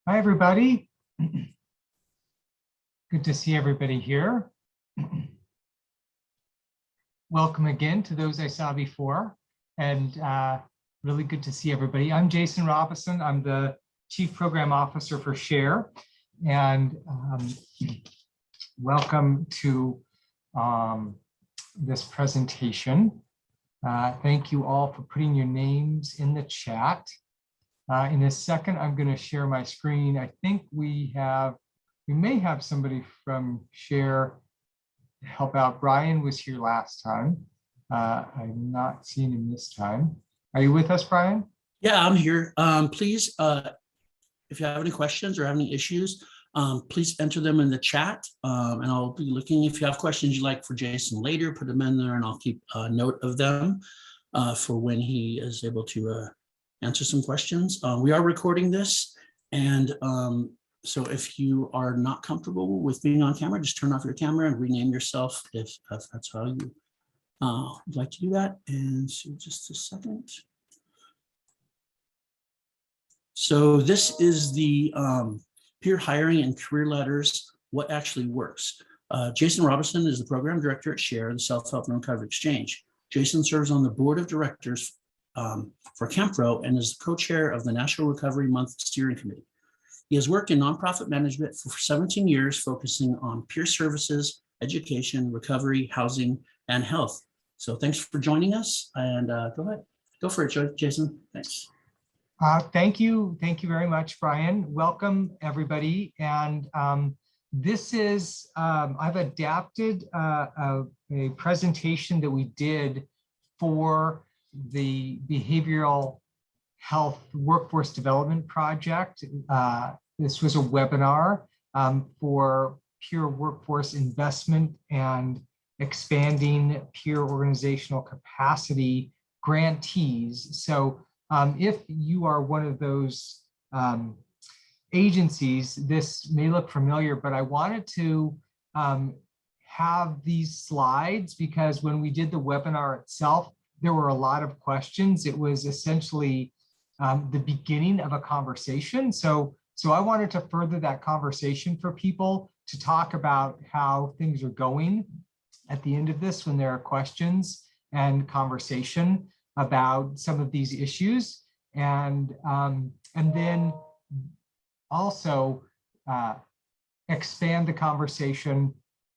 Hi, everybody. Good to see everybody here. Welcome again to those I saw before, and really good to see everybody. I'm Jason Robison. I'm the Chief Program Officer for SHARE, and welcome to this presentation. Thank you all for putting your names in the chat. In a second, I'm going to share my screen. I think we may have somebody from SHARE to help out. Brian was here last time. I'm not seeing him this time. Are you with us, Brian? Yeah, I'm here. Please, if you have any questions or have any issues, please enter them in the chat, and I'll be looking. If you have questions you'd like for Jason later, put them in there, and I'll keep a note of them for when he is able to answer some questions. We are recording this, and so if you are not comfortable with being on camera, just turn off your camera and rename yourself if that's how you would like to do that. And so just a second. So this is the peer hiring and career ladders, what actually works. Jason Robison is the program director at SHARE, the Self-Help and Recovery Exchange. Jason serves on the board of directors for Kempro and is the co-chair of the National Recovery Month Steering Committee. He has worked in nonprofit management for 17 years, focusing on peer services, education, recovery, housing, and health. So thanks for joining us, and go ahead. Go for it, Jason. Thanks. Thank you. Thank you very much, Brian. Welcome, everybody. And this is, I've adapted a presentation that we did for the Behavioral Health Workforce Development Project. This was a webinar for peer workforce investment and expanding peer organizational capacity grantees. So if you are one of those agencies, this may look familiar, but I wanted to have these slides because when we did the webinar itself, there were a lot of questions. It was essentially the beginning of a conversation. So I wanted to further that conversation for people to talk about how things are going at the end of this when there are questions and conversation about some of these issues, and then also expand the conversation,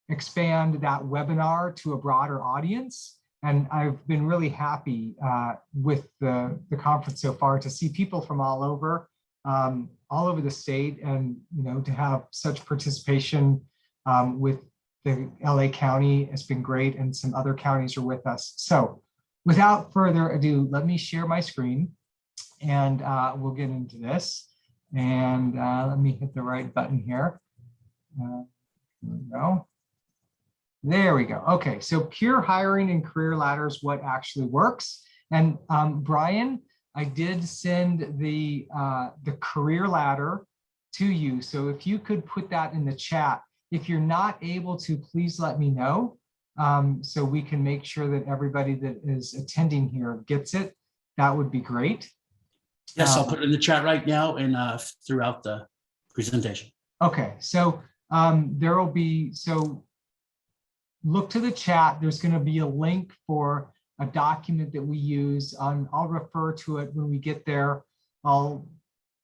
expand that webinar to a broader audience. And I've been really happy with the conference so far to see people from all over the state, and to have such participation with the LA County has been great, and some other counties are with us. So without further ado, let me share my screen, and we'll get into this. And let me hit the right button here. Here we go. There we go. Okay, so peer hiring and career ladders, what actually works. And Brian, I did send the career ladder to you. So if you could put that in the chat. If you're not able to, please let me know so we can make sure that everybody that is attending here gets it. That would be great. Yes, I'll put it in the chat right now and throughout the presentation. Okay, so there will be, look to the chat. There's going to be a link for a document that we use. I'll refer to it when we get there. I'll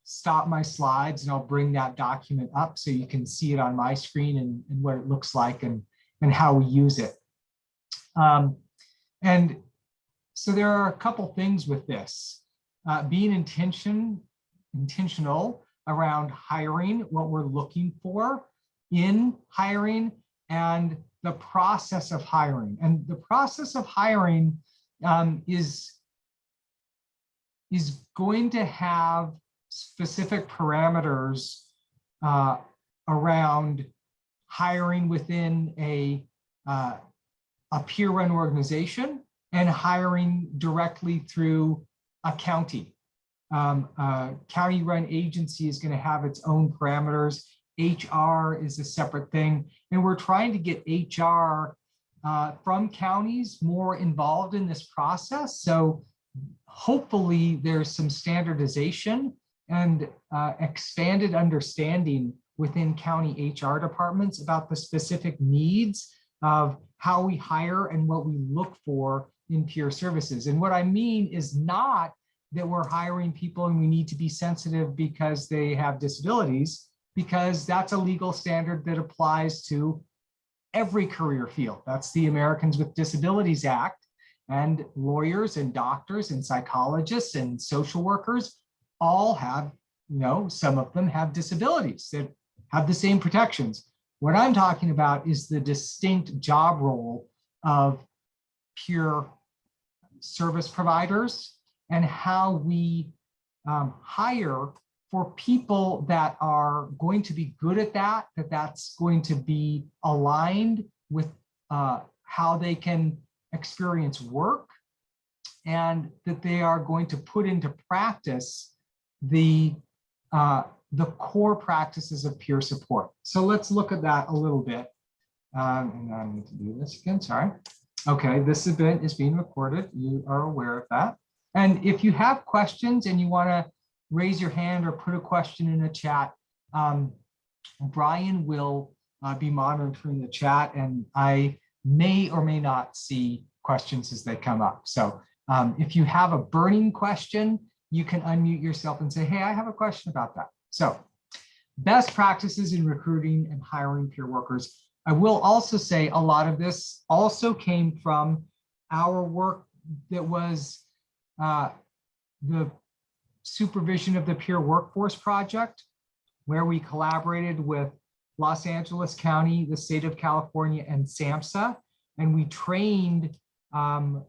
stop my slides and I'll bring that document up so you can see it on my screen and what it looks like and how we use it. And so there are a couple things with this. Being intentional around hiring, what we're looking for in hiring, and the process of hiring. And the process of hiring is going to have specific parameters around hiring within a peer-run organization and hiring directly through a county. A county-run agency is going to have its own parameters. HR is a separate thing, and we're trying to get HR from counties more involved in this process. So hopefully there's some standardization and expanded understanding within county HR departments about the specific needs of how we hire and what we look for in peer services. And what I mean is not that we're hiring people and we need to be sensitive because they have disabilities, because that's a legal standard that applies to every career field. That's the Americans with Disabilities Act, and lawyers and doctors and psychologists and social workers all have, some of them have disabilities that have the same protections. What I'm talking about is the distinct job role of peer service providers and how we hire for people that are going to be good at that, that's going to be aligned with how they can experience work, and that they are going to put into practice the core practices of peer support. So let's look at that a little bit. And I need to do this again, sorry. Okay, this event is being recorded. You are aware of that. And if you have questions and you want to raise your hand or put a question in the chat, Brian will be monitoring the chat, and I may or may not see questions as they come up. So if you have a burning question, you can unmute yourself and say, hey, I have a question about that. So best practices in recruiting and hiring peer workers. I will also say a lot of this also came from our work that was the supervision of the Peer Workforce Project, where we collaborated with Los Angeles County, the state of California, and SAMHSA, and we trained over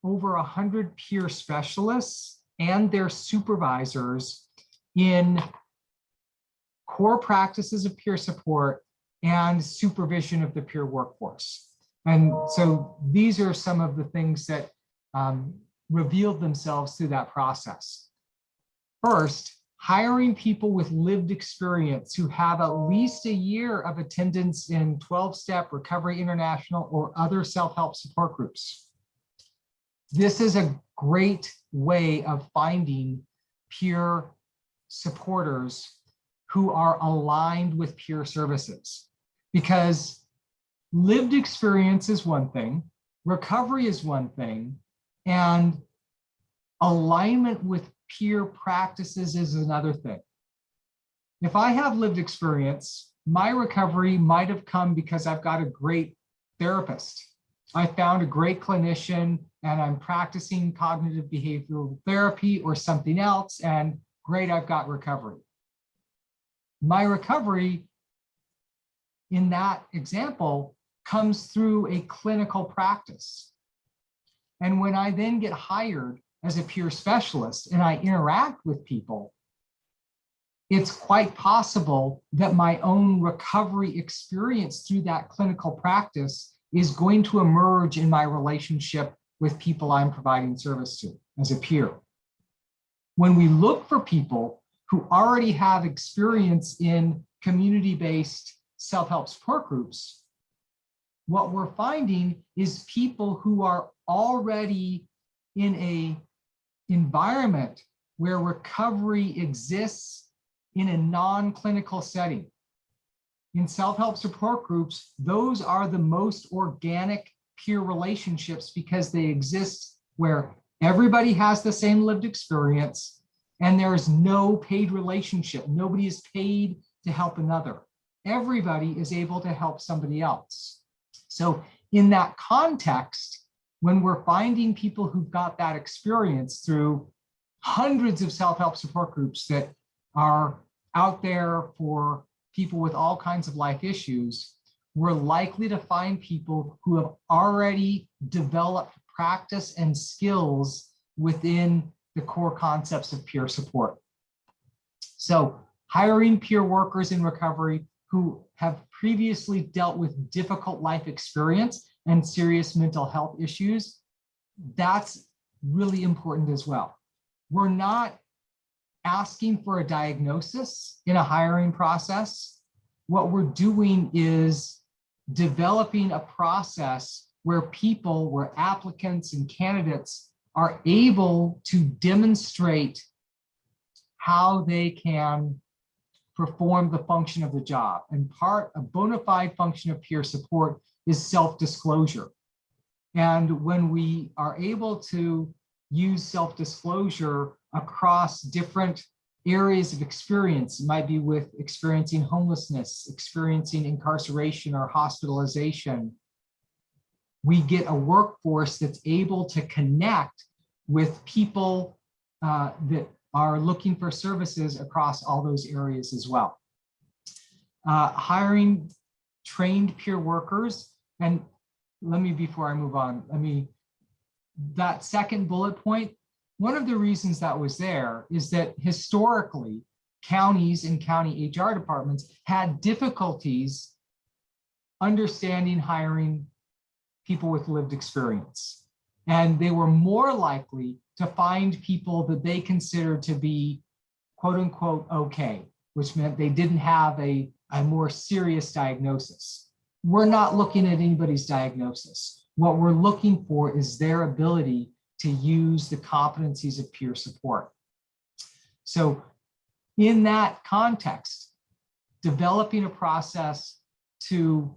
100 peer specialists and their supervisors in core practices of peer support and supervision of the peer workforce. And so these are some of the things that revealed themselves through that process. First, hiring people with lived experience who have at least a year of attendance in 12-step, Recovery International, or other self-help support groups. This is a great way of finding peer supporters who are aligned with peer services, because lived experience is one thing, recovery is one thing, and alignment with peer practices is another thing. If I have lived experience, my recovery might have come because I've got a great therapist. I found a great clinician and I'm practicing cognitive behavioral therapy or something else, and great, I've got recovery. My recovery in that example comes through a clinical practice. And when I then get hired as a peer specialist and I interact with people, it's quite possible that my own recovery experience through that clinical practice is going to emerge in my relationship with people I'm providing service to as a peer. When we look for people who already have experience in community-based self-help support groups, what we're finding is people who are already in an environment where recovery exists in a non-clinical setting. In self-help support groups, those are the most organic peer relationships because they exist where everybody has the same lived experience and there is no paid relationship. Nobody is paid to help another. Everybody is able to help somebody else. So in that context, when we're finding people who've got that experience through hundreds of self-help support groups that are out there for people with all kinds of life issues, we're likely to find people who have already developed practice and skills within the core concepts of peer support. So hiring peer workers in recovery who have previously dealt with difficult life experience and serious mental health issues, that's really important as well. We're not asking for a diagnosis in a hiring process. What we're doing is developing a process where people, where applicants and candidates are able to demonstrate how they can perform the function of the job. And a bona fide function of peer support is self-disclosure. And when we are able to use self-disclosure across different areas of experience, it might be with experiencing homelessness, experiencing incarceration or hospitalization, we get a workforce that's able to connect with people that are looking for services across all those areas as well. Hiring trained peer workers, and before I move on, that second bullet point, one of the reasons that was there is that historically, counties and county HR departments had difficulties understanding hiring people with lived experience. And they were more likely to find people that they considered to be quote unquote okay, which meant they didn't have a more serious diagnosis. We're not looking at anybody's diagnosis. What we're looking for is their ability to use the competencies of peer support. So in that context, developing a process to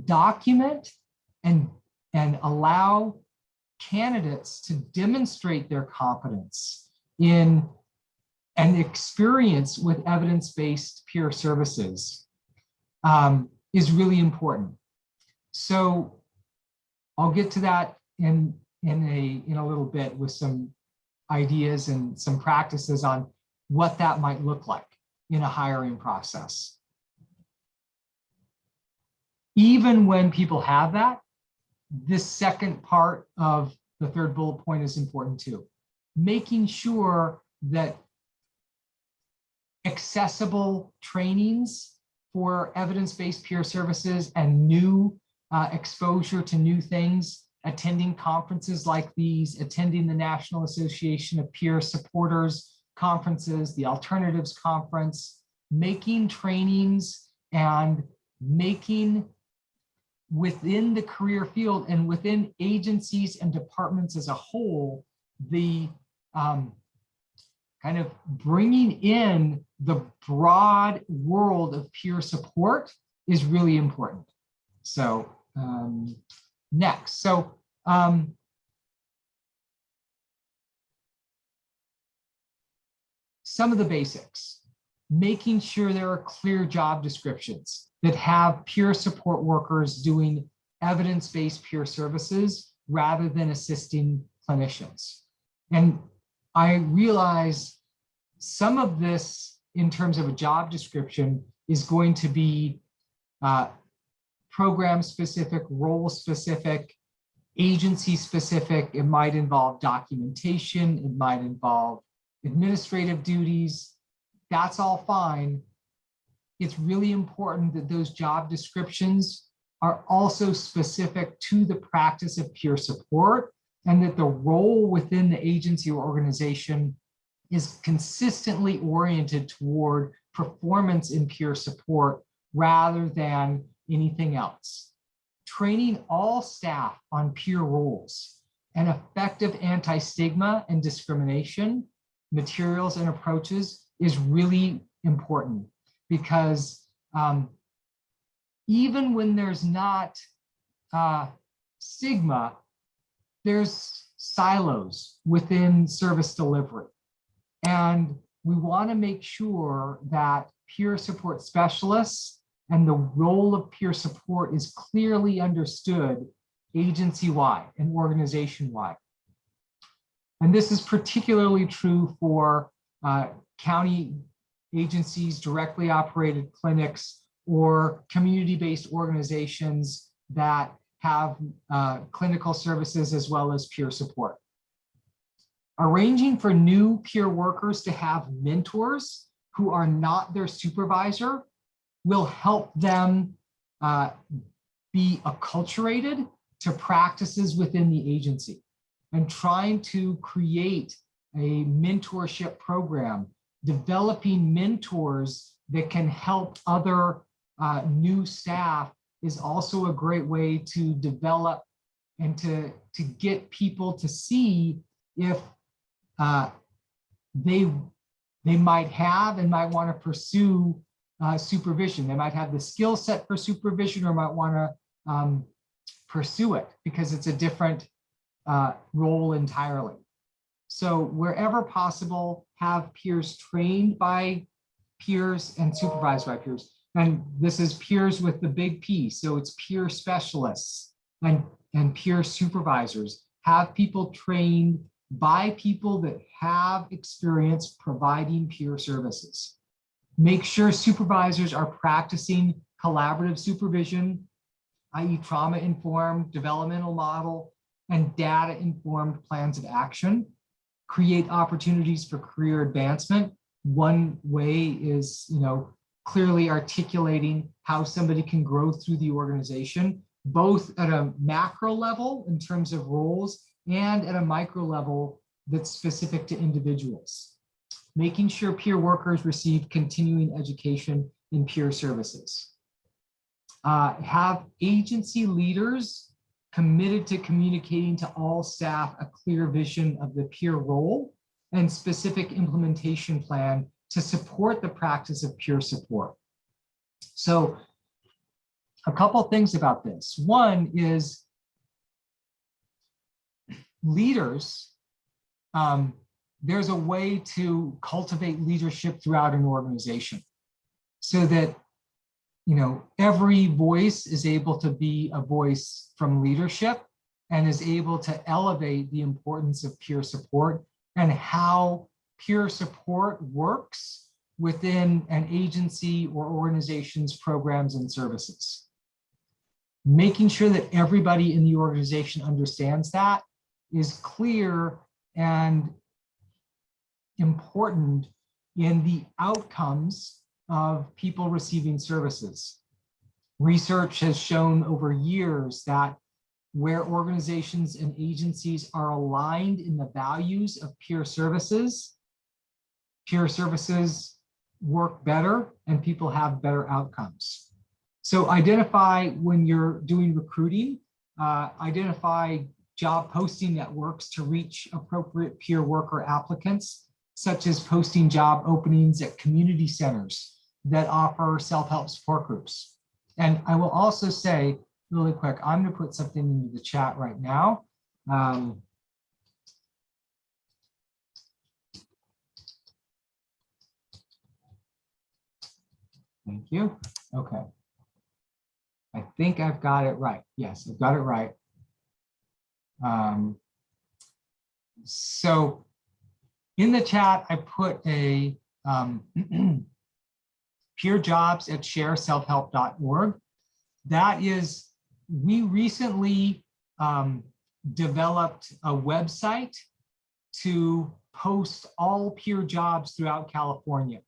document and allow candidates to demonstrate their competence in an experience with evidence-based peer services is really important. So I'll get to that in a little bit with some ideas and some practices on what that might look like in a hiring process. Even when people have that, this second part of the third bullet point is important too. Making sure that accessible trainings for evidence-based peer services and new exposure to new things, attending conferences like these, attending the National Association of Peer Supporters conferences, the Alternatives Conference, making trainings and making within the career field and within agencies and departments as a whole, the kind of bringing in the broad world of peer support is really important. So next, so some of the basics, making sure there are clear job descriptions that have peer support workers doing evidence-based peer services rather than assisting clinicians. And I realize some of this in terms of a job description is going to be program specific, role specific, agency specific. It might involve documentation, it might involve administrative duties. That's all fine. It's really important that those job descriptions are also specific to the practice of peer support, and that the role within the agency or organization is consistently oriented toward performance in peer support rather than anything else. Training all staff on peer roles and effective anti-stigma and discrimination materials and approaches is really important, because even when there's not stigma, there's silos within service delivery. And we want to make sure that peer support specialists and the role of peer support is clearly understood agency-wide and organization-wide. And this is particularly true for county agencies, directly operated clinics, or community-based organizations that have clinical services as well as peer support. Arranging for new peer workers to have mentors who are not their supervisor will help them be acculturated to practices within the agency. And trying to create a mentorship program, developing mentors that can help other new staff is also a great way to develop and to get people to see if they They might have and might want to pursue supervision. They might have the skill set for supervision or might want to pursue it because it's a different role entirely. So wherever possible, have peers trained by peers and supervised by peers. And this is peers with the big P. So it's peer specialists and peer supervisors. Have people trained by people that have experience providing peer services. Make sure supervisors are practicing collaborative supervision, i.e. trauma-informed developmental model and data-informed plans of action. Create opportunities for career advancement. One way is, clearly articulating how somebody can grow through the organization, both at a macro level in terms of roles and at a micro level that's specific to individuals. Making sure peer workers receive continuing education in peer services. Have agency leaders committed to communicating to all staff a clear vision of the peer role and specific implementation plan to support the practice of peer support. So a couple things about this. One is leaders, there's a way to cultivate leadership throughout an organization so that every voice is able to be a voice from leadership and is able to elevate the importance of peer support and how peer support works within an agency or organization's programs and services. Making sure that everybody in the organization understands that is clear and important in the outcomes of people receiving services. Research has shown over years that where organizations and agencies are aligned in the values of peer services work better and people have better outcomes. So identify when you're doing recruiting, identify job posting networks to reach appropriate peer worker applicants, such as posting job openings at community centers that offer self-help support groups. And I will also say really quick, I'm going to put something into the chat right now. Thank you. Okay. I think I've got it right. Yes, I've got it right. So in the chat, I put a peer jobs at shareselfhelp.org. That is, we recently developed a website to post all peer jobs throughout California.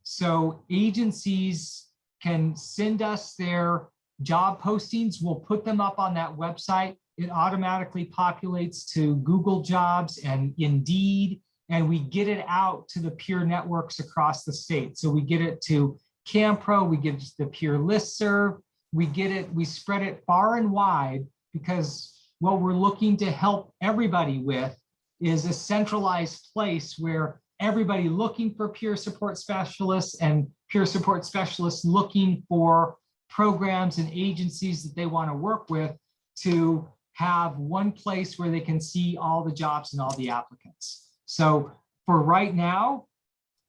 So agencies can send us their job postings. We'll put them up on that website. It automatically populates to Google Jobs and Indeed, and we get it out to the peer networks across the state. So we get it to CAMPRO, we get it to the peer listserv, we spread it far and wide because what we're looking to help everybody with is a centralized place where everybody looking for peer support specialists and peer support specialists looking for programs and agencies that they want to work with to have one place where they can see all the jobs and all the applicants. So for right now,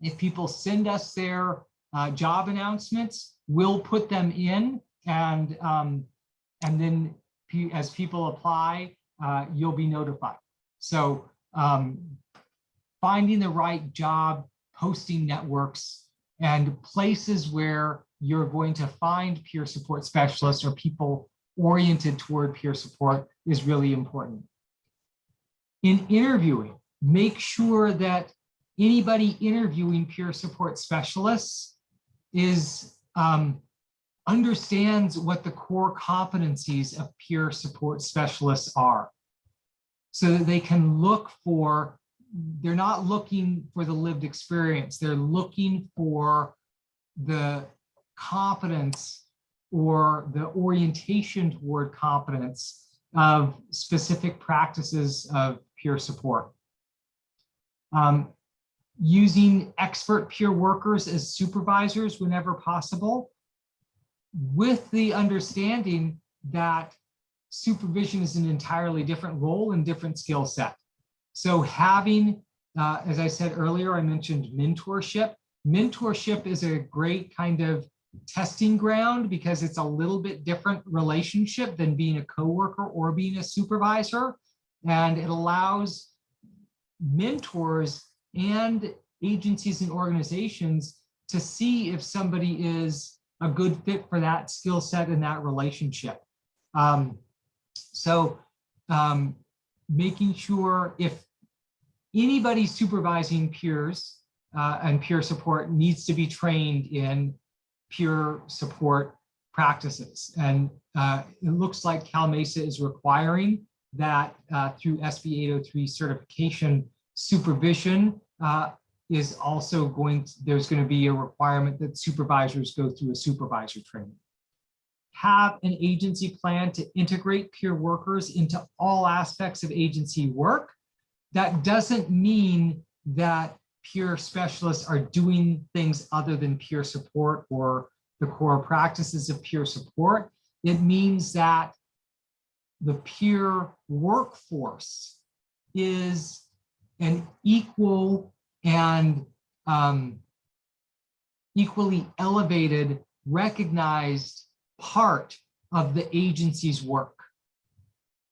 if people send us their job announcements, we'll put them in, and then as people apply, you'll be notified. So finding the right job posting networks and places where you're going to find peer support specialists or people oriented toward peer support is really important. In interviewing, make sure that anybody interviewing peer support specialists understands what the core competencies of peer support specialists are, so that they can look for, they're not looking for the lived experience, they're looking for the competence or the orientation toward competence of specific practices of peer support. using expert peer workers as supervisors whenever possible, with the understanding that supervision is an entirely different role and different skill set. So having, as I said earlier, I mentioned mentorship. Mentorship is a great kind of testing ground because it's a little bit different relationship than being a coworker or being a supervisor. And it allows mentors and agencies and organizations to see if somebody is a good fit for that skill set and that relationship. Making sure if anybody supervising peers and peer support needs to be trained in peer support practices. And it looks like Cal Mesa is requiring that through SB 803 certification. Supervision is also there's going to be a requirement that supervisors go through a supervisor training. Have an agency plan to integrate peer workers into all aspects of agency work. That doesn't mean that peer specialists are doing things other than peer support or the core practices of peer support. It means that the peer workforce is an equal and equally elevated, recognized part of the agency's work.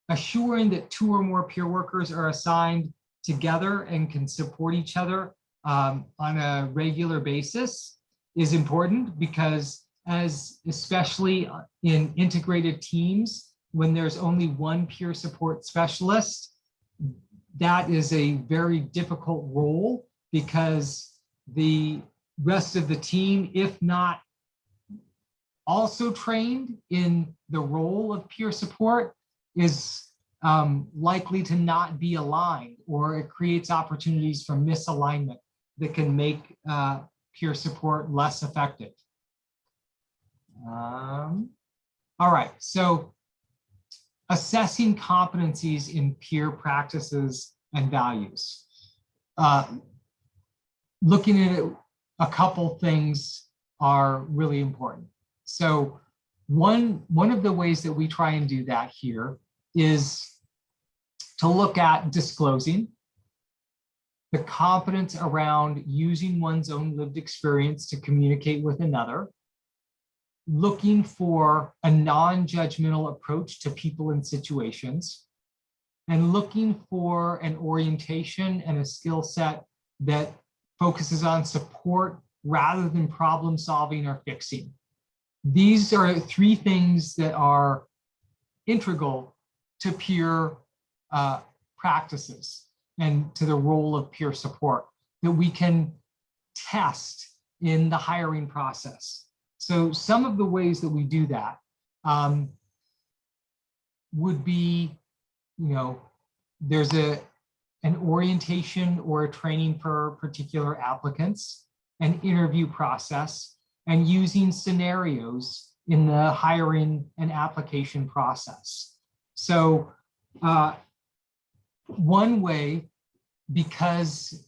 Assuring that 2 or more peer workers are assigned together and can support each other on a regular basis is important, because especially in integrated teams, when there's only one peer support specialist, that is a very difficult role, because the rest of the team, if not also trained in the role of peer support, is likely to not be aligned, or it creates opportunities for misalignment that can make peer support less effective. All right, so assessing competencies in peer practices and values. Looking at it, a couple things are really important. So one of the ways that we try and do that here is to look at disclosing the competence around using one's own lived experience to communicate with another, looking for a non-judgmental approach to people and situations, and looking for an orientation and a skill set that focuses on support rather than problem solving or fixing. These are 3 things that are integral to peer practices and to the role of peer support that we can test in the hiring process. So some of the ways that we do that would be, there's an orientation or a training for particular applicants, an interview process, and using scenarios in the hiring and application process. So one way, because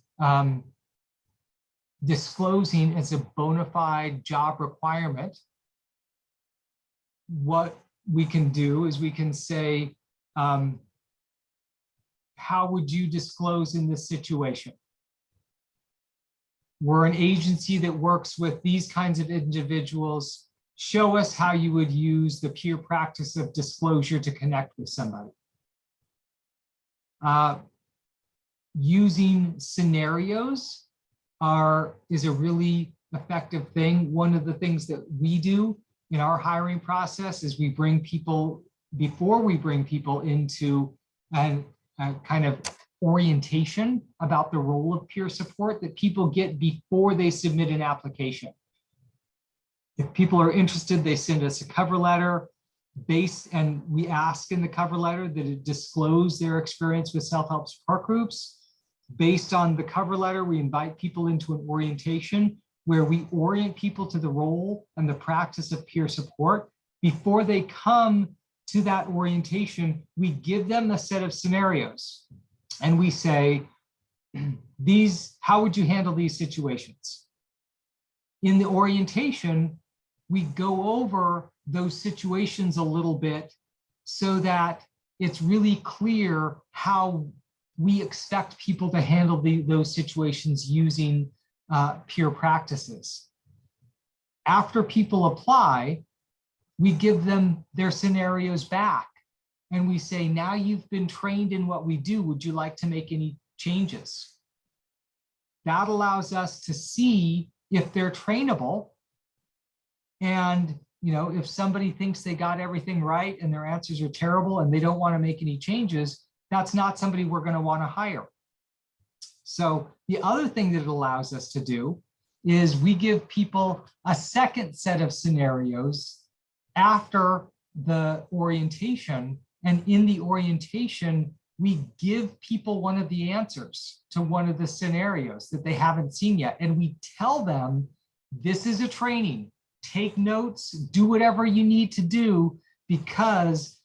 disclosing is a bona fide job requirement, what we can do is we can say, how would you disclose in this situation? We're an agency that works with these kinds of individuals. Show us how you would use the peer practice of disclosure to connect with somebody. Using scenarios is a really effective thing. One of the things that we do in our hiring process is we bring people, before we bring people into a kind of orientation about the role of peer support, that people get before they submit an application. If people are interested, they send us a cover letter and we ask in the cover letter that it disclose their experience with self-help support groups. Based on the cover letter, we invite people into an orientation where we orient people to the role and the practice of peer support. Before they come to that orientation, we give them a set of scenarios. And we say, how would you handle these situations? In the orientation, we go over those situations a little bit so that it's really clear how we expect people to handle those situations using peer practices. After people apply, we give them their scenarios back and we say, now you've been trained in what we do, would you like to make any changes? That allows us to see if they're trainable. And if somebody thinks they got everything right and their answers are terrible and they don't want to make any changes, that's not somebody we're going to want to hire. So the other thing that it allows us to do is we give people a second set of scenarios after the orientation. And in the orientation, we give people one of the answers to one of the scenarios that they haven't seen yet. And we tell them, this is a training. Take notes, do whatever you need to do, because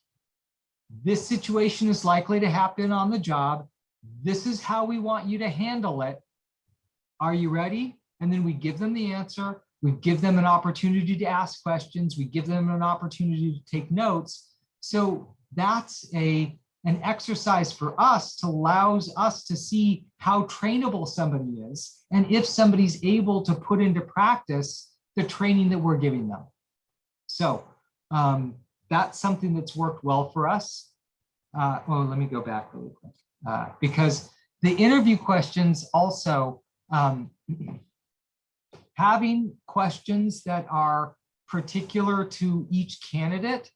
this situation is likely to happen on the job. This is how we want you to handle it. Are you ready? And then we give them the answer. We give them an opportunity to ask questions. We give them an opportunity to take notes. So that's an exercise for us to allows us to see how trainable somebody is, and if somebody's able to put into practice the training that we're giving them. So that's something that's worked well for us. Let me go back really quick, because the interview questions also, having questions that are particular to each candidate.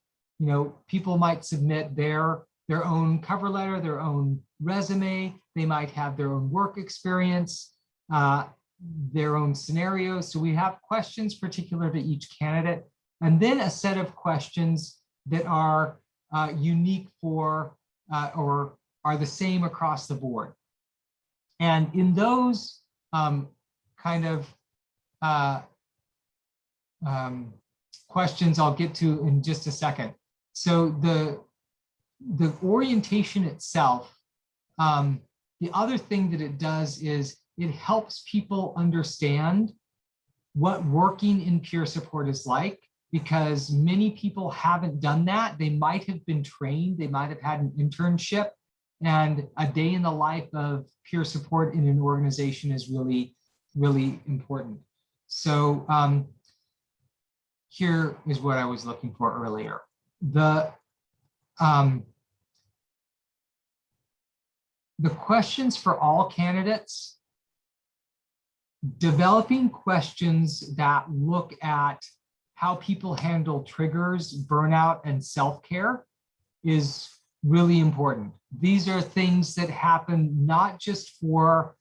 People might submit their own cover letter, their own resume. They might have their own work experience, their own scenarios. So we have questions particular to each candidate, and then a set of questions that are unique for or are the same across the board. And in those questions I'll get to in just a second. So the orientation itself, the other thing that it does is it helps people understand what working in peer support is like, because many people haven't done that. They might have been trained, they might have had an internship, and a day in the life of peer support in an organization is really, really important. So here is what I was looking for earlier. The questions for all candidates, developing questions that look at how people handle triggers, burnout, and self-care is really important. These are things that happen not just for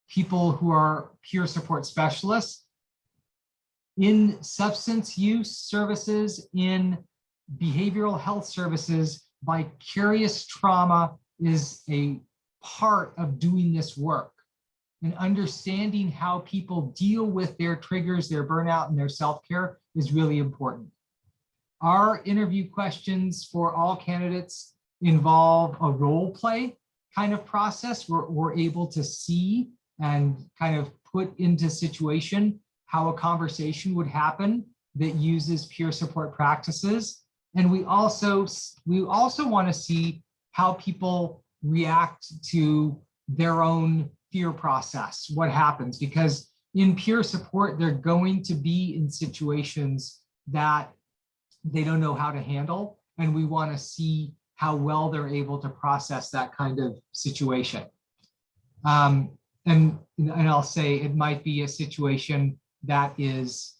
people who are peer support specialists. In substance use services, in behavioral health services, vicarious trauma is a part of doing this work. And understanding how people deal with their triggers, their burnout, and their self-care is really important. Our interview questions for all candidates involve a role play kind of process where we're able to see and kind of put into situation how a conversation would happen that uses peer support practices. And we also want to see how people react to their own fear process, what happens, because in peer support, they're going to be in situations that they don't know how to handle. And we want to see how well they're able to process that kind of situation. And I'll say it might be a situation that is,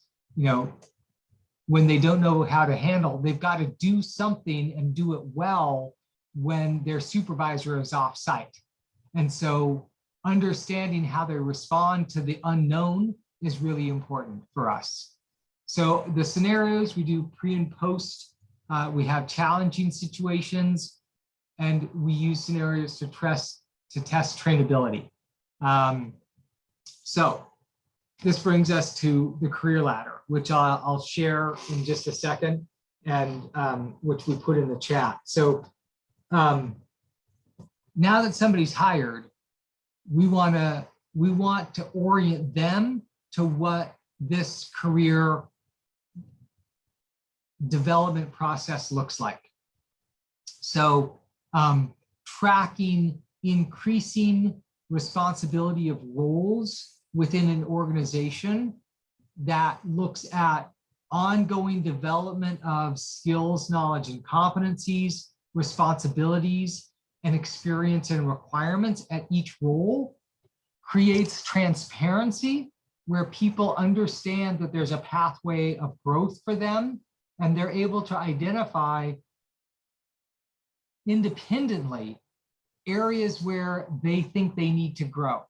when they don't know how to handle, they've got to do something and do it well when their supervisor is off site. And so understanding how they respond to the unknown is really important for us. So the scenarios we do pre and post, we have challenging situations, and we use scenarios to test trainability. So this brings us to the career ladder, which I'll share in just a second, and which we put in the chat. So now that somebody's hired, we want to orient them to what this career development process looks like. So tracking increasing responsibility of roles within an organization that looks at ongoing development of skills, knowledge, and competencies, responsibilities, and experience and requirements at each role, creates transparency where people understand that there's a pathway of growth for them, and they're able to identify independently areas where they think they need to grow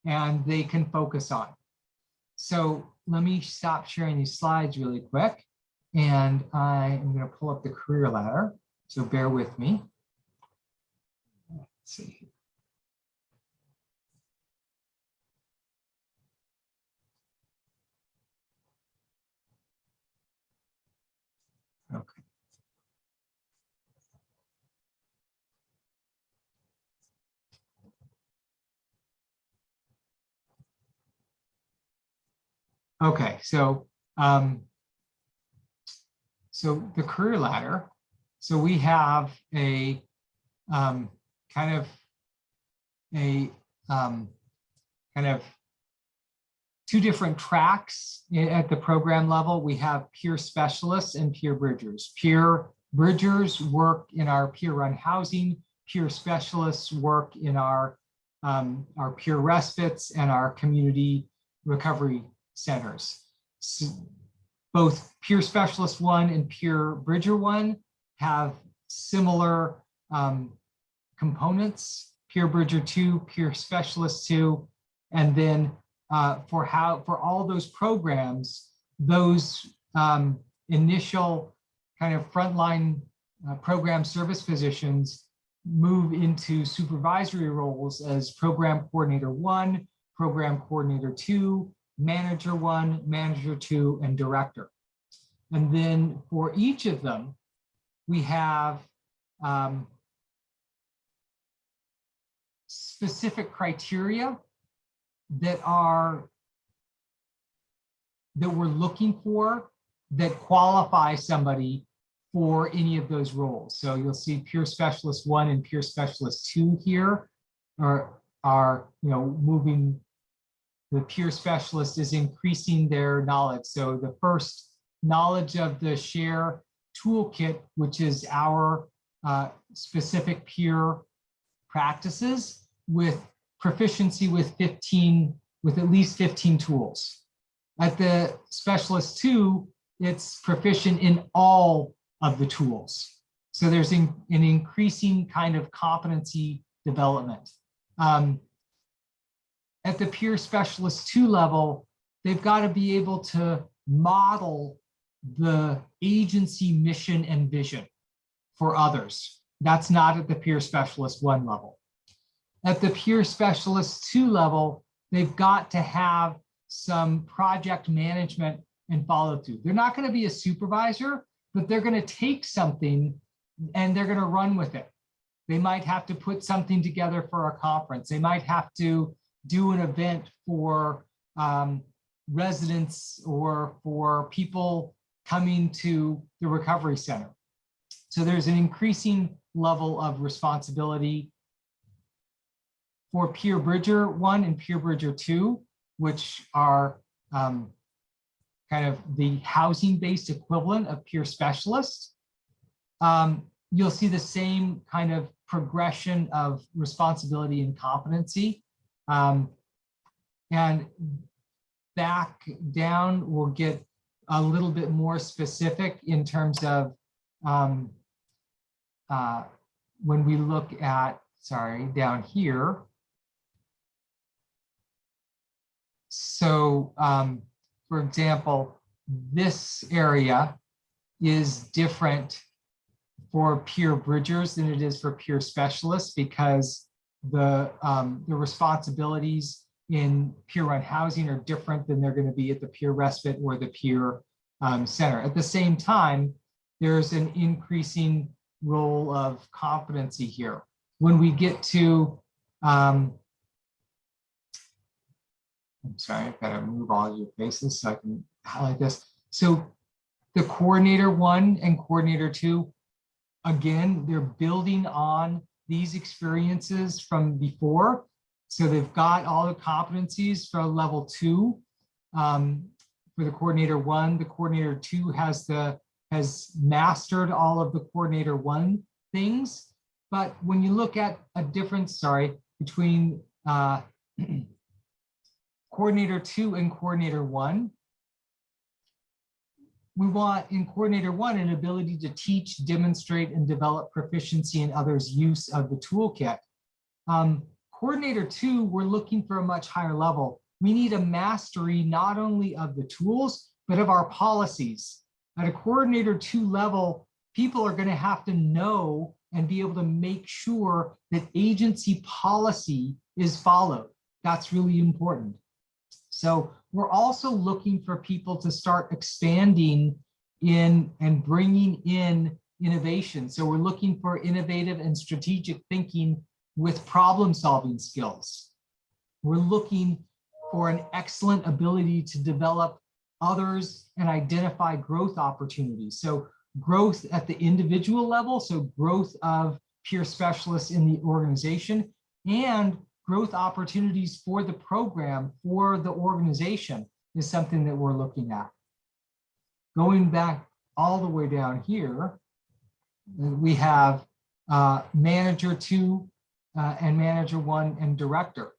and they can focus on. So let me stop sharing these slides really quick, and I am going to pull up the career ladder, so bear with me. Let's see. Okay. Okay, so the career ladder. So we have a kind of two different tracks at the program level. We have peer specialists and peer bridgers. Peer bridgers work in our peer-run housing. Peer specialists work in our peer respites and our community recovery centers. So both Peer Specialist 1 and Peer Bridger 1 have similar components, Peer Bridger 2, Peer Specialist 2, and then for all those programs, those initial kind of frontline program service physicians move into supervisory roles as Program Coordinator 1, Program Coordinator 2, Manager 1, Manager 2, and Director. And then for each of them, we have specific criteria that we're looking for that qualify somebody for any of those roles. So you'll see Peer Specialist 1 and Peer Specialist 2 here are moving. The peer specialist is increasing their knowledge. So the first, knowledge of the SHARE toolkit, which is our specific peer practices, with proficiency with at least 15 tools. At the specialist 2, it's proficient in all of the tools. So there's an increasing kind of competency development. At the peer specialist 2 level, they've got to be able to model the agency mission and vision for others. That's not at the peer specialist 1 level. At the peer specialist 2 level, they've got to have some project management and follow through. They're not going to be a supervisor, but they're going to take something and they're going to run with it. They might have to put something together for a conference. They might have to do an event for residents or for people coming to the recovery center. So there's an increasing level of responsibility for Peer Bridger 1 and Peer Bridger 2, which are kind of the housing-based equivalent of peer specialists. You'll see the same kind of progression of responsibility and competency. And back down, we'll get a little bit more specific in terms of when we look at, down here. So for example, this area is different for peer bridgers than it is for peer specialists, because the responsibilities in peer-run housing are different than they're going to be at the peer respite or the peer center. At the same time, there's an increasing role of competency here. When we get to I'm sorry, I've got to move all your faces so I can highlight this. So the coordinator 1 and coordinator 2, again, they're building on these experiences from before. So they've got all the competencies for level 2. For the coordinator 1, the coordinator 2 has mastered all of the coordinator 1 things. But when you look at a difference, between coordinator 2 and coordinator 1, we want in coordinator 1 an ability to teach, demonstrate, and develop proficiency in others' use of the toolkit. Coordinator 2, we're looking for a much higher level. We need a mastery not only of the tools, but of our policies. At a coordinator 2 level, people are going to have to know and be able to make sure that agency policy is followed. That's really important. So we're also looking for people to start expanding in and bringing in innovation. So we're looking for innovative and strategic thinking with problem-solving skills. We're looking for an excellent ability to develop others and identify growth opportunities. So growth at the individual level, so growth of peer specialists in the organization, and growth opportunities for the program, for the organization, is something that we're looking at. Going back all the way down here, we have manager 2 and manager 1 and director.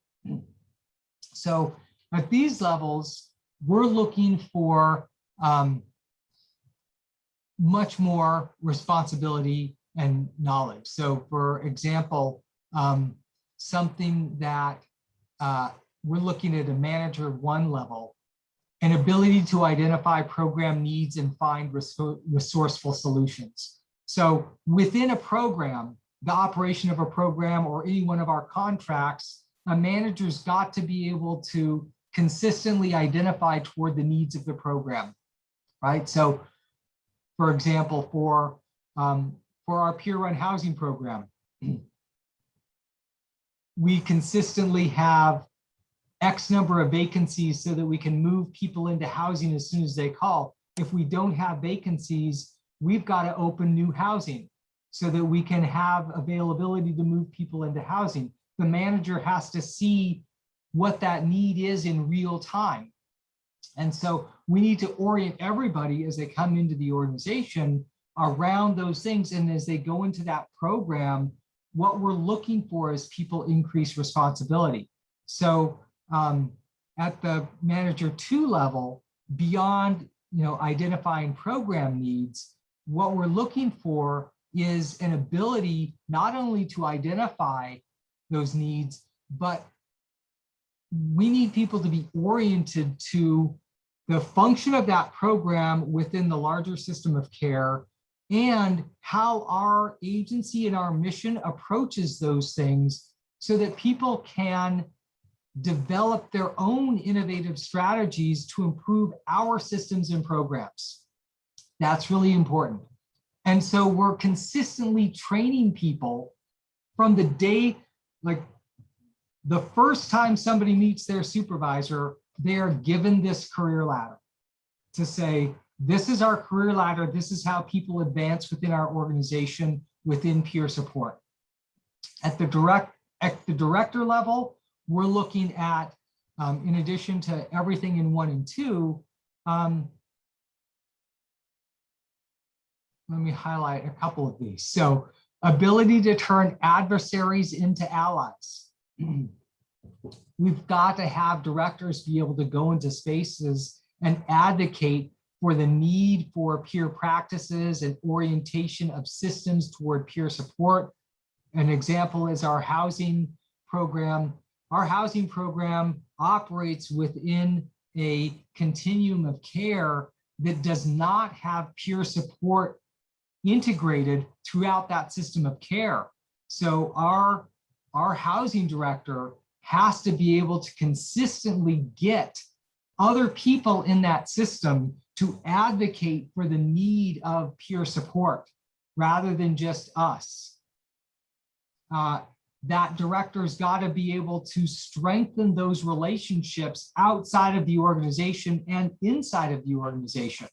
So at these levels, we're looking for much more responsibility and knowledge. So for example, something that we're looking at a manager 1 level, an ability to identify program needs and find resourceful solutions. So within a program, the operation of a program or any one of our contracts, a manager's got to be able to consistently identify toward the needs of the program, right? So for example, for our peer-run housing program, we consistently have X number of vacancies so that we can move people into housing as soon as they call. If we don't have vacancies, we've got to open new housing so that we can have availability to move people into housing. The manager has to see what that need is in real time. And so we need to orient everybody as they come into the organization around those things. And as they go into that program, what we're looking for is people increase responsibility. So at the manager 2 level, beyond identifying program needs, what we're looking for is an ability not only to identify those needs, but we need people to be oriented to the function of that program within the larger system of care and how our agency and our mission approaches those things so that people can develop their own innovative strategies to improve our systems and programs. That's really important. And so we're consistently training people from the day, like the first time somebody meets their supervisor, they are given this career ladder to say, this is our career ladder. This is how people advance within our organization within peer support. At the director level, we're looking at, in addition to everything in 1 and 2, let me highlight a couple of these. So ability to turn adversaries into allies. We've got to have directors be able to go into spaces and advocate for the need for peer practices and orientation of systems toward peer support. An example is our housing program. Our housing program operates within a continuum of care that does not have peer support integrated throughout that system of care. So our housing director has to be able to consistently get other people in that system to advocate for the need of peer support rather than just us. that director's got to be able to strengthen those relationships outside of the organization and inside of the organization,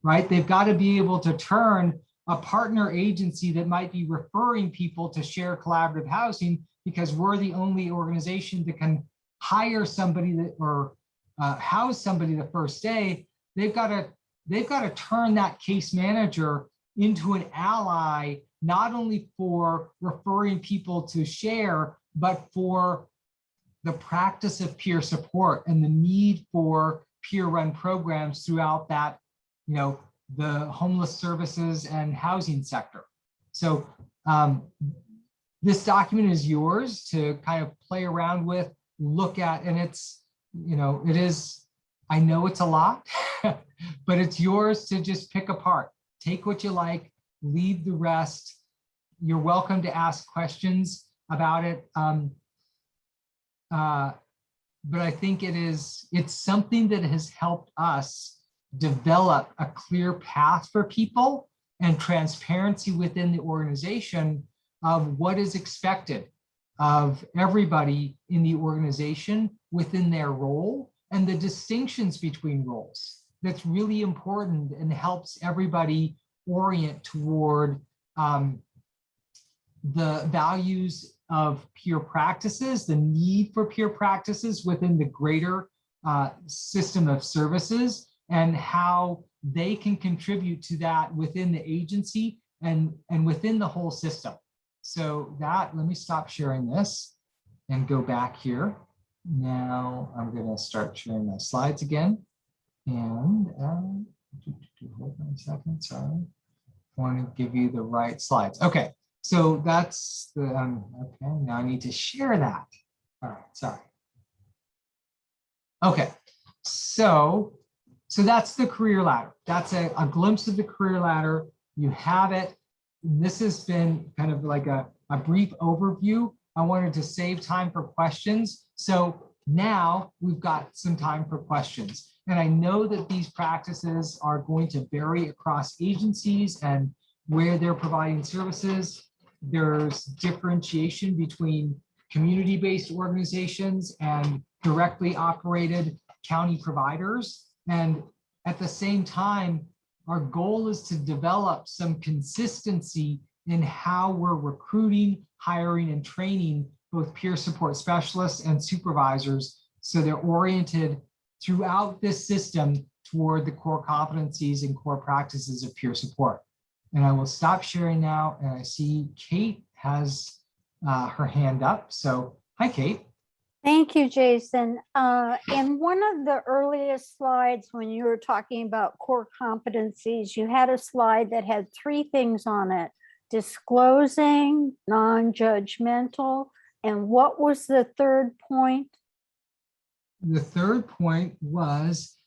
right? They've got to be able to turn a partner agency that might be referring people to share collaborative housing because we're the only organization that can hire somebody that or house somebody the first day. They've got to turn that case manager into an ally, not only for referring people to share, but for the practice of peer support and the need for peer-run programs throughout that, the homeless services and housing sector. So this document is yours to kind of play around with, look at, and it's, it is, I know it's a lot, but it's yours to just pick apart. Take what you like, leave the rest. You're welcome to ask questions about it. But I think it's something that has helped us develop a clear path for people and transparency within the organization of what is expected of everybody in the organization within their role and the distinctions between roles. That's really important and helps everybody orient toward the values of peer practices, the need for peer practices within the greater system of services, and how they can contribute to that within the agency and within the whole system. So let me stop sharing this and go back here. Now I'm going to start sharing my slides again. And hold on a second, sorry. I want to give you the right slides. Okay, so that's the, okay, now I need to share that. All right, sorry. Okay, so that's the career ladder. That's a glimpse of the career ladder. You have it. This has been kind of like a brief overview. I wanted to save time for questions. So now we've got some time for questions. And I know that these practices are going to vary across agencies and where they're providing services. There's differentiation between community-based organizations and directly operated county providers. And at the same time, our goal is to develop some consistency in how we're recruiting, hiring, and training both peer support specialists and supervisors so they're oriented throughout this system toward the core competencies and core practices of peer support. And I will stop sharing now. And I see Kate has her hand up. So hi, Kate. Thank you, Jason. In one of the earliest slides, when you were talking about core competencies, you had a slide that had 3 things on it: disclosing, non-judgmental, and what was the third point? The third point was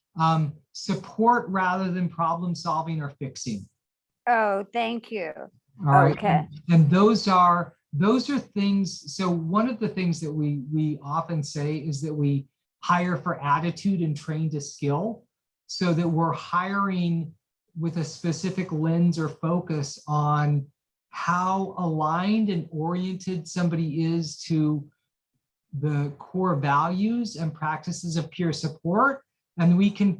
support rather than problem solving or fixing. Oh, thank you. All right. Okay. And those are things. So one of the things that we often say is that we hire for attitude and train to skill, so that we're hiring with a specific lens or focus on how aligned and oriented somebody is to the core values and practices of peer support. And we can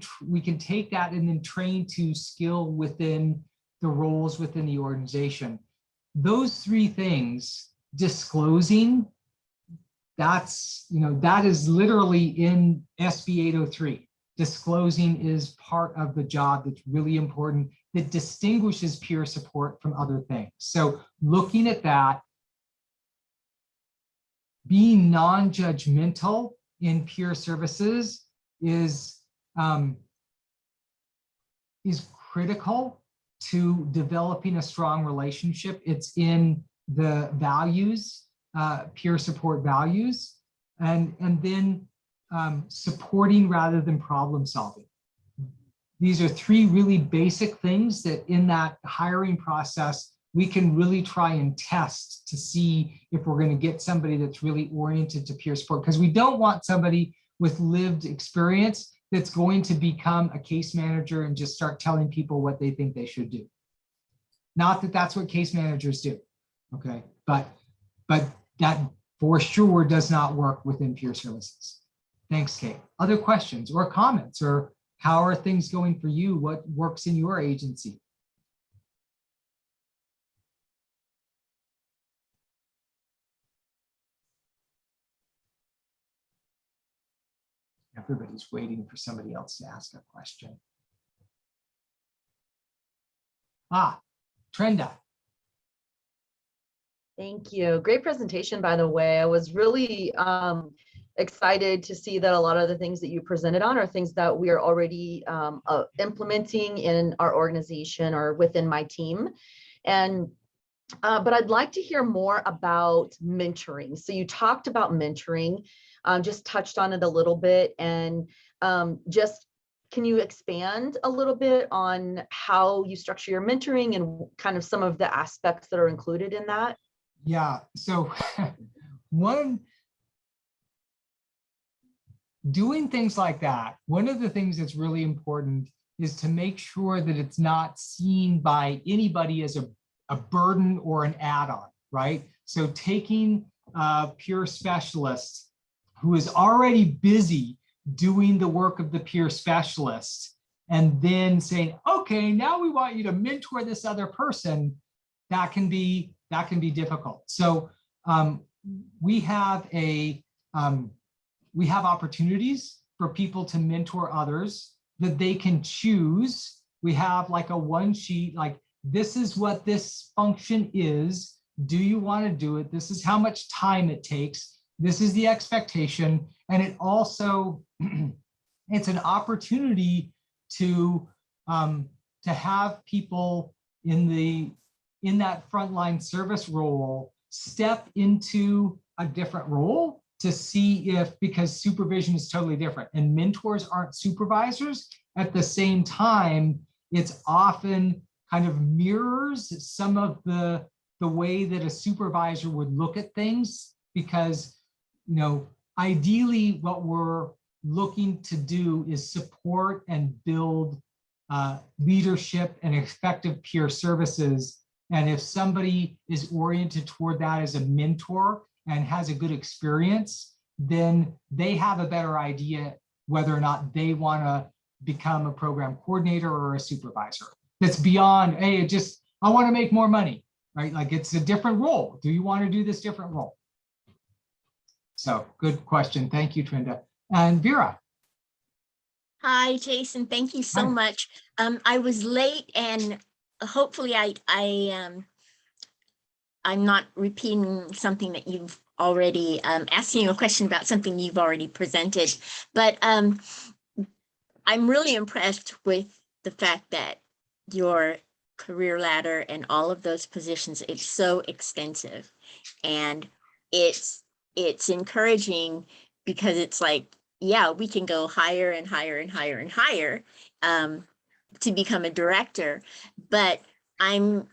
take that and then train to skill within the roles within the organization. Those 3 things, disclosing, that is literally in SB 803. Disclosing is part of the job that's really important, that distinguishes peer support from other things. So looking at that, being non-judgmental in peer services is critical to developing a strong relationship. It's in the values, peer support values, and then supporting rather than problem solving. These are 3 really basic things that in that hiring process, we can really try and test to see if we're going to get somebody that's really oriented to peer support, because we don't want somebody with lived experience that's going to become a case manager and just start telling people what they think they should do. Not that that's what case managers do, okay? But that for sure does not work within peer services. Thanks, Kate. Other questions or comments, or how are things going for you? What works in your agency? Everybody's waiting for somebody else to ask a question. Trenda. Thank you. Great presentation, by the way. I was really excited to see that a lot of the things that you presented on are things that we are already implementing in our organization or within my team. And but I'd like to hear more about mentoring. So you talked about mentoring, just touched on it a little bit, and just can you expand a little bit on how you structure your mentoring and kind of some of the aspects that are included in that? Yeah, so doing things like that, one of the things that's really important is to make sure that it's not seen by anybody as a burden or an add-on, right? So taking a peer specialist who is already busy doing the work of the peer specialist and then saying, okay, now we want you to mentor this other person, that can be difficult. So we have opportunities for people to mentor others that they can choose. We have like a one sheet, like this is what this function is. Do you want to do it? This is how much time it takes. This is the expectation. And it also, it's an opportunity to have people in that frontline service role step into a different role to see if, because supervision is totally different and mentors aren't supervisors. At the same time, it's often kind of mirrors some of the way that a supervisor would look at things, because, you know, ideally what we're looking to do is support and build leadership and effective peer services. And if somebody is oriented toward that as a mentor and has a good experience, then they have a better idea whether or not they want to become a program coordinator or a supervisor. That's beyond, hey, I want to make more money, right? Like it's a different role. Do you want to do this different role? So good question. Thank you, Trenda. And Vera. Hi, Jason. Thank you so Hi. much. I was late, and hopefully I'm not repeating something that you've already asking you a question about something you've already presented, but I'm really impressed with the fact that your career ladder and all of those positions, it's so extensive, and it's encouraging, because it's like, yeah, we can go higher and higher and higher and higher to become a director. But I'm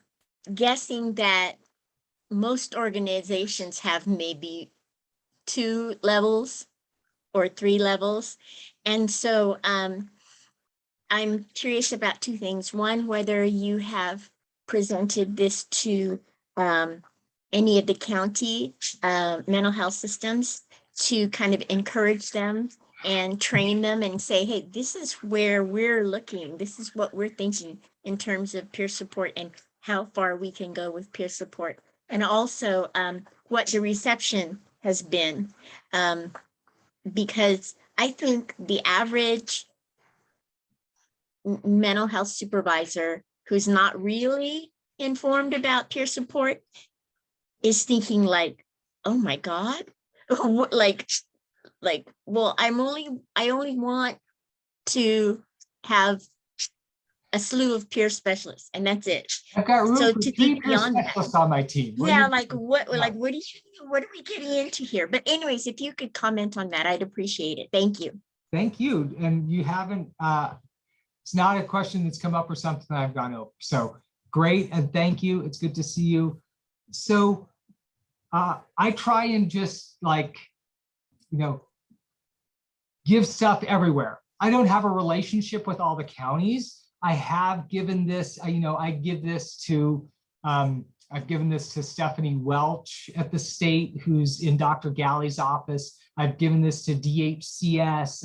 guessing that most organizations have maybe 2 levels or 3 levels. And so I'm curious about 2 things. One, whether you have presented this to any of the county mental health systems to kind of encourage them and train them and say, hey, this is where we're looking. This is what we're thinking in terms of peer support and how far we can go with peer support. And also what the reception has been. Because I think the average mental health supervisor who's not really informed about peer support is thinking like, oh my God, well, I only want to have a slew of peer specialists, and that's it. I've got room So for to 3 think peer beyond that. specialists on my team. Yeah, like what are we getting into here? But anyways, if you could comment on that, I'd appreciate it. Thank you. Thank you. And you haven't, it's not a question that's come up or something that I've gone over. So great, and thank you. It's good to see you. So I try and just like, you know, give stuff everywhere. I don't have a relationship with all the counties. I have given this, I give this to I've given this to Stephanie Welch at the state, who's in Dr. Galley's office. I've given this to DHCS.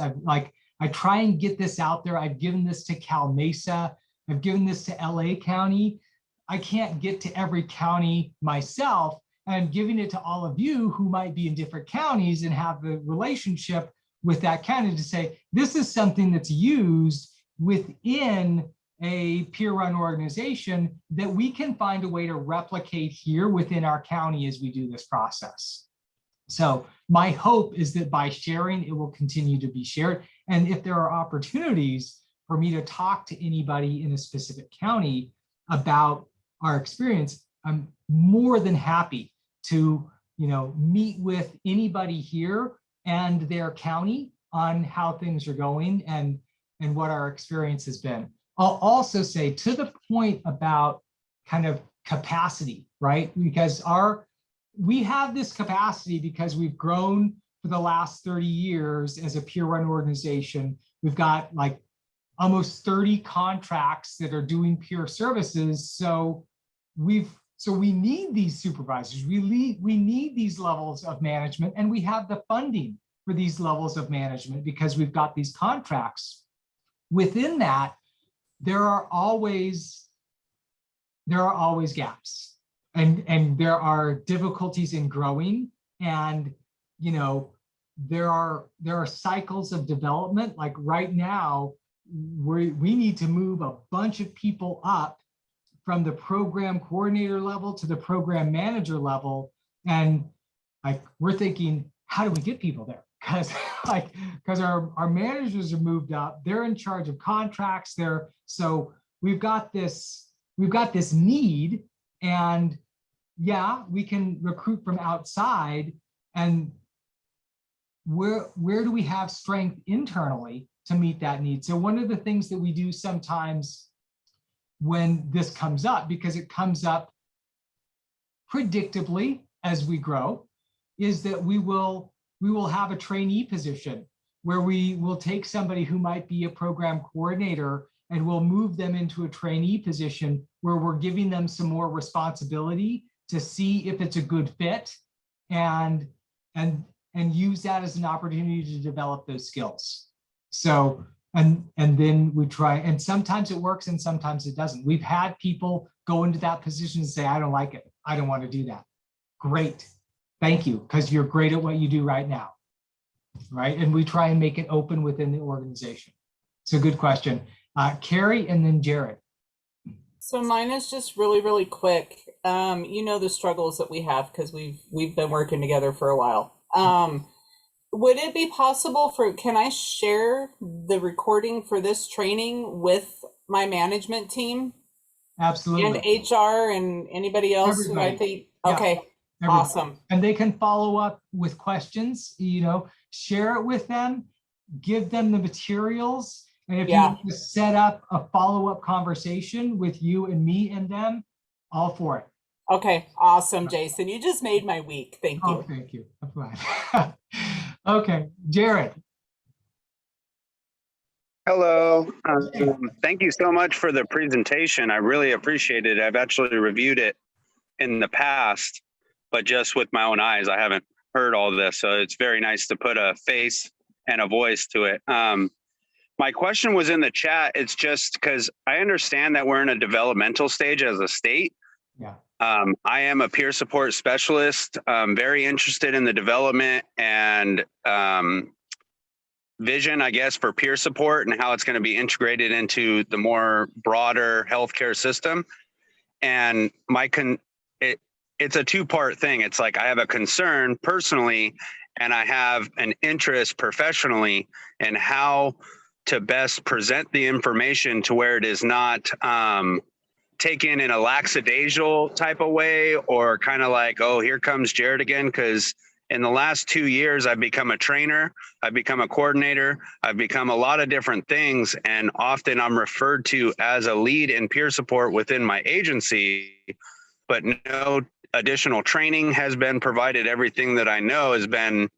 I try and get this out there. I've given this to Cal Mesa. I've given this to LA County. I can't get to every county myself. And I'm giving it to all of you who might be in different counties and have the relationship with that county to say, this is something that's used within a peer-run organization that we can find a way to replicate here within our county as we do this process. So my hope is that by sharing, it will continue to be shared. And if there are opportunities for me to talk to anybody in a specific county about our experience, I'm more than happy to, meet with anybody here and their county on how things are going and what our experience has been. I'll also say, to the point about kind of capacity, right? Because we have this capacity because we've grown for the last 30 years as a peer-run organization. We've got like almost 30 contracts that are doing peer services. So we need these supervisors. We need these levels of management, and we have the funding for these levels of management because we've got these contracts. Within that, there are always gaps, and there are difficulties in growing, and there are cycles of development. Like right now, we need to move a bunch of people up from the program coordinator level to the program manager level, and we're thinking, how do we get people there? Because our managers are moved up, they're in charge of contracts there. So we've got this need, and yeah, we can recruit from outside. And where do we have strength internally to meet that need? So one of the things that we do sometimes when this comes up, because it comes up predictably as we grow, is that we will have a trainee position where we will take somebody who might be a program coordinator and we'll move them into a trainee position where we're giving them some more responsibility to see if it's a good fit, and use that as an opportunity to develop those skills. So, and then we try, and sometimes it works and sometimes it doesn't. We've had people go into that position and say, I don't like it. I don't want to do that. Great. Thank you, because you're great at what you do right now, right? And we try and make it open within the organization. So good question. Carrie and then Jared. So mine is just really, really quick. The struggles that we have because we've been working together for a while. Would it be possible can I share the recording for this training with my management team? Absolutely. And HR and anybody else who I think, okay. Everybody. Awesome. And they can follow up with questions, share it with them, give them the materials. And if you want to set up a follow-up conversation with you and me and them, all for it. Okay, awesome, Jason. You just made my week. Thank you. Oh, thank you. I'm glad. Okay, Jared. Hello. Thank you so much for the presentation. I really appreciate it. I've actually reviewed it in the past, but just with my own eyes. I haven't heard all of this, so it's very nice to put a face and a voice to it. My question was in the chat. It's just because I understand that we're in a developmental stage as a state. Yeah. I am a peer support specialist. I'm very interested in the development and vision, I guess, for peer support and how it's going to be integrated into the more broader healthcare system. And it's a two-part thing. It's like I have a concern personally, and I have an interest professionally in how to best present the information to where it is not taken in a lackadaisical type of way, or kind of like, oh, here comes Jared again. Because in the last 2 years, I've become a trainer, I've become a coordinator, I've become a lot of different things. And often I'm referred to as a lead in peer support within my agency, but no additional training has been provided. Everything that I know has been,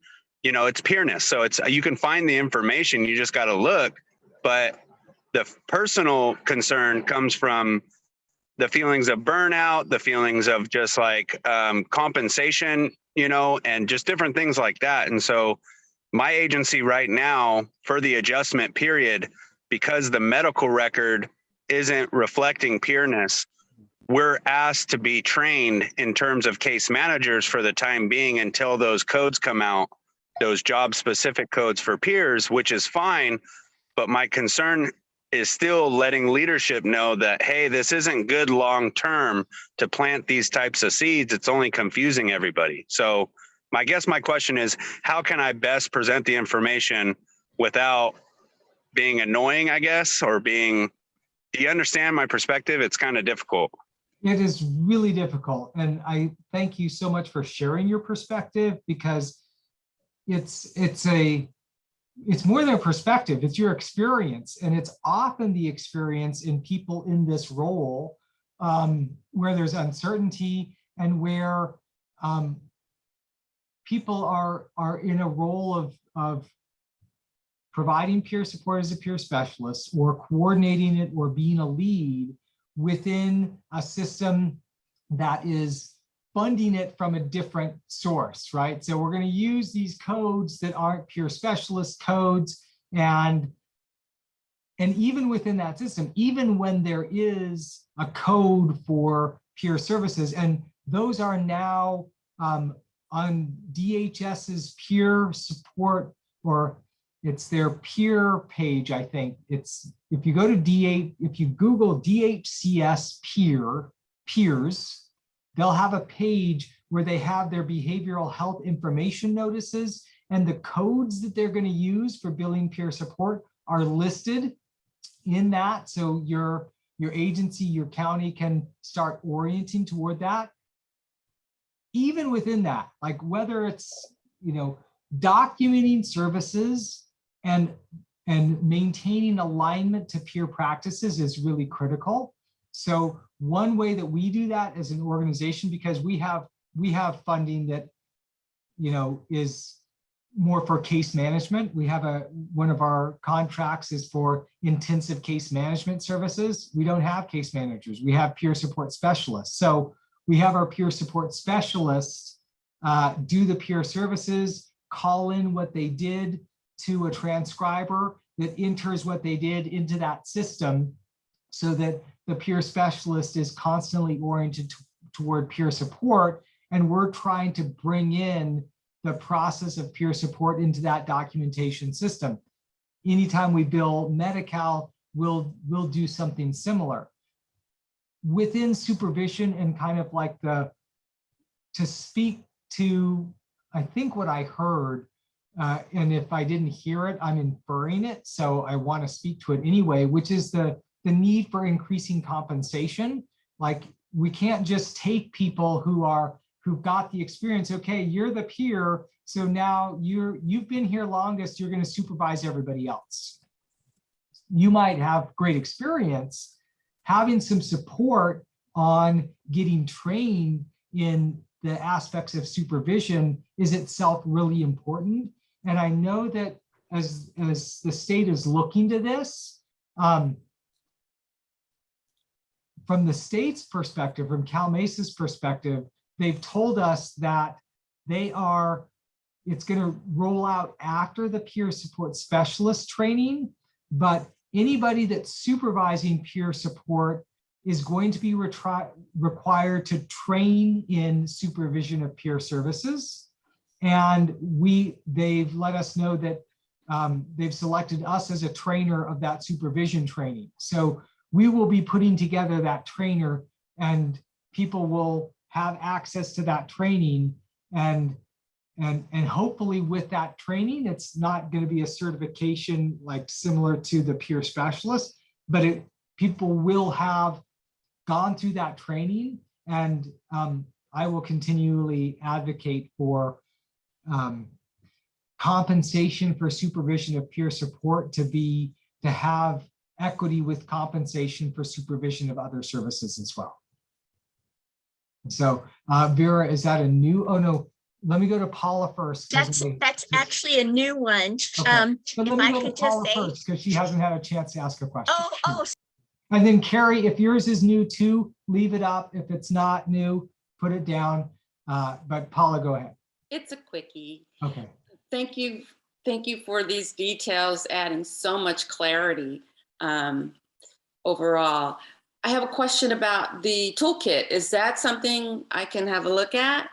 it's peerness. So you can find the information, you just got to look. But the personal concern comes from the feelings of burnout, the feelings of just like compensation, and just different things like that. And so my agency right now for the adjustment period, because the medical record isn't reflecting peerness, we're asked to be trained in terms of case managers for the time being until those codes come out, those job specific codes for peers, which is fine. But my concern is still letting leadership know that, hey, this isn't good long term to plant these types of seeds. It's only confusing everybody. So I guess my question is, how can I best present the information without being annoying, I guess, or being, do you understand my perspective? It's kind of difficult. It is really difficult. And I thank you so much for sharing your perspective, because it's more than a perspective, it's your experience. And it's often the experience in people in this role where there's uncertainty and where people are in a role of providing peer support as a peer specialist, or coordinating it, or being a lead within a system that is funding it from a different source, right? So we're going to use these codes that aren't peer specialist codes, and even within that system, even when there is a code for peer services, and those are now on DHS's peer support, or it's their peer page, I think. It's, if you go to if you Google DHCS peers, they'll have a page where they have their behavioral health information notices, and the codes that they're going to use for billing peer support are listed in that. So your agency, your county can start orienting toward that. Even within that, like whether it's, documenting services and maintaining alignment to peer practices is really critical. So one way that we do that as an organization, because we have funding that, is more for case management. We have one of our contracts is for intensive case management services. We don't have case managers. We have peer support specialists. So we have our peer support specialists do the peer services, call in what they did to a transcriber that enters what they did into that system, so that the peer specialist is constantly oriented toward peer support. And we're trying to bring in the process of peer support into that documentation system. Anytime we bill Medi-Cal, we'll do something similar. Within supervision, and kind of like to speak to, I think what I heard, and if I didn't hear it, I'm inferring it, so I want to speak to it anyway, which is the need for increasing compensation. Like, we can't just take people who've got the experience. Okay, you're the peer, so now you've been here longest, you're going to supervise everybody else. You might have great experience. Having some support on getting trained in the aspects of supervision is itself really important. And I know that as the state is looking to this, from the state's perspective, from Cal Mesa's perspective, they've told us that it's going to roll out after the peer support specialist training, but anybody that's supervising peer support is going to be required to train in supervision of peer services. And they've let us know that they've selected us as a trainer of that supervision training. So we will be putting together that trainer, and people will have access to that training. And hopefully with that training, it's not going to be a certification like similar to the peer specialist, but people will have gone through that training. And I will continually advocate for compensation for supervision of peer support to have equity with compensation for supervision of other services as well. So Vera, is that a new? Oh no, let me go to Paula first. That's actually a new one. Okay. But If let me I go to could just Paula say, first, because she hasn't had a chance to ask a question. oh, And then Carrie, if yours is new too, leave it up. If it's not new, put it down. But Paula, go ahead. It's a quickie. Okay. Thank you. Thank you for these details, adding so much clarity overall. I have a question about the toolkit. Is that something I can have a look at?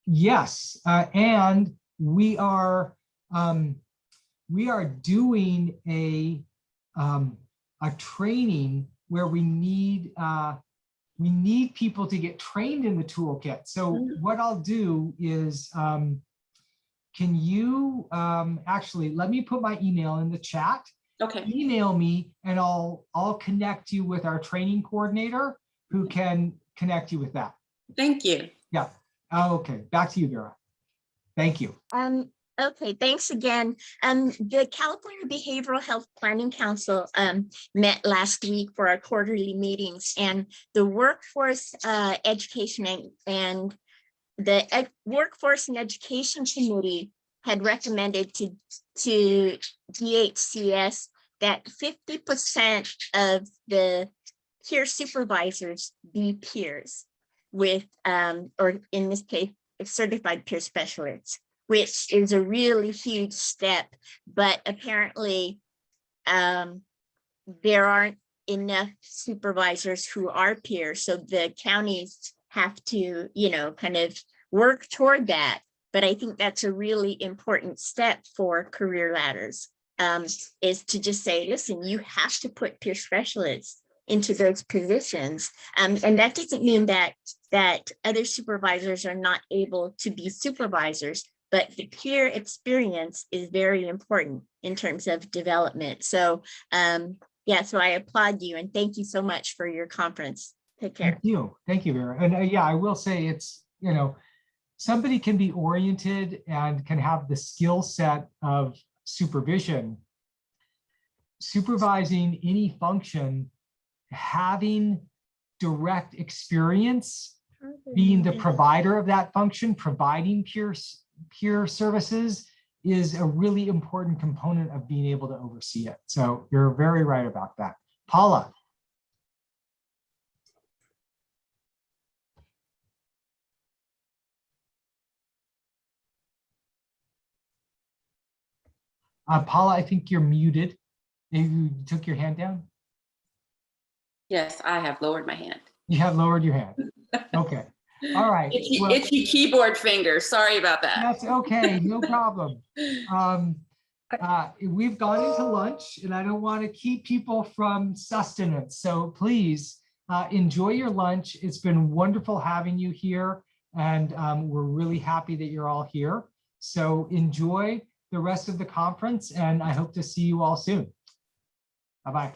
Yes, and we are doing a training where we need people to get trained in the toolkit. So what I'll do is, can you actually let me put my email in the chat? Okay. Email me and I'll connect you with our training coordinator who can connect you with that. Thank you. Yeah. Okay. Back to you, Vera. Thank you. Okay, thanks again. The California Behavioral Health Planning Council met last week for our quarterly meetings, and the Workforce Education and the Workforce and Education Committee had recommended to DHCS that 50% of the peer supervisors be peers with, or in this case, certified peer specialists, which is a really huge step, but apparently there aren't enough supervisors who are peers. So the counties have to, kind of work toward that. But I think that's a really important step for career ladders, is to just say, listen, you have to put peer specialists into those positions. And that doesn't mean that other supervisors are not able to be supervisors, but the peer experience is very important in terms of development. So yeah, so I applaud you and thank you so much for your conference. Take care. Thank you, Vera. And yeah, I will say it's, somebody can be oriented and can have the skill set of supervision. Supervising any function, having direct experience, being the provider of that function, providing peer services is a really important component of being able to oversee it. So you're very right about that. Paula. Paula, I think you're muted. You took your hand down? Yes, I have lowered my hand. You have lowered your hand. Okay. All right. Itchy keyboard finger. Sorry about that. That's okay. No problem. We've gone into lunch and I don't want to keep people from sustenance. So please enjoy your lunch. It's been wonderful having you here. And we're really happy that you're all here. So enjoy the rest of the conference and I hope to see you all soon. Bye-bye.